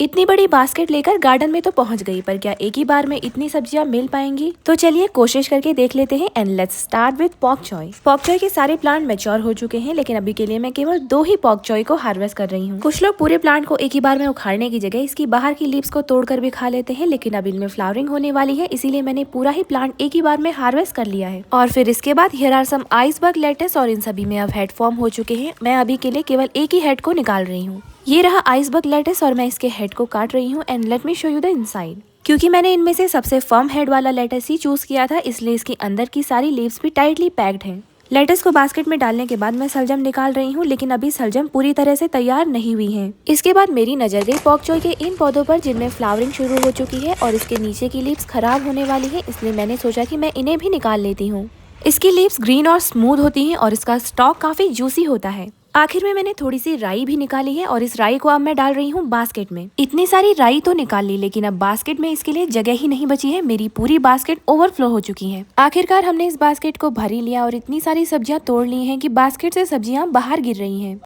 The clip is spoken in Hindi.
इतनी बड़ी बास्केट लेकर गार्डन में तो पहुंच गई, पर क्या एक ही बार में इतनी सब्जियां मिल पाएंगी? तो चलिए कोशिश करके देख लेते हैं। And let's start with pak choi. Pak choi के सारे प्लांट मैच्योर हो चुके हैं, लेकिन अभी के लिए मैं केवल 2 ही पॉक चॉय को हार्वेस्ट कर रही हूँ। कुछ लोग पूरे प्लांट को एक ही बार में उखाड़ने की जगह इसकी बाहर की लीव्स को तोड़कर भी खा लेते हैं, लेकिन अब इनमें फ्लावरिंग होने वाली है, इसीलिए मैंने पूरा ही प्लांट एक ही बार में हार्वेस्ट कर लिया है। और फिर इसके बाद here are some iceberg lettuce, और इन सभी में अब हेड फॉर्म हो चुके हैं। मैं अभी के लिए केवल एक ही हेड को निकाल रही हूँ। ये रहा आइसबर्ग लेटेस और मैं इसके हेड को काट रही हूँ। And let me show you the inside. क्योंकि मैंने इनमें से सबसे फर्म हेड वाला लेटेस ही चूज किया था, इसलिए इसके अंदर की सारी लीव्स भी टाइटली पैक्ड हैं। लेटेस को बास्केट में डालने के बाद मैं सलजम निकाल रही हूँ, लेकिन अभी सलजम पूरी तरह से तैयार नहीं हुई है। इसके बाद मेरी नजर गई पॉक चॉय के इन पौधों पर जिनमें फ्लावरिंग शुरू हो चुकी है और इसके नीचे की लीव्स खराब होने वाली है, इसलिए मैंने सोचा कि मैं इन्हें भी निकाल लेती हूँ। इसकी लीव्स ग्रीन और स्मूथ होती हैं और इसका स्टॉक काफी जूसी होता है। आखिर में मैंने थोड़ी सी राई भी निकाली है और इस राई को अब मैं डाल रही हूँ बास्केट में। इतनी सारी राई तो निकाल ली, लेकिन अब बास्केट में इसके लिए जगह ही नहीं बची है। मेरी पूरी बास्केट ओवरफ्लो हो चुकी है। आखिरकार हमने इस बास्केट को भर ही लिया और इतनी सारी सब्जियां तोड़ ली हैं कि बास्केट से सब्जियां बाहर गिर रही हैं।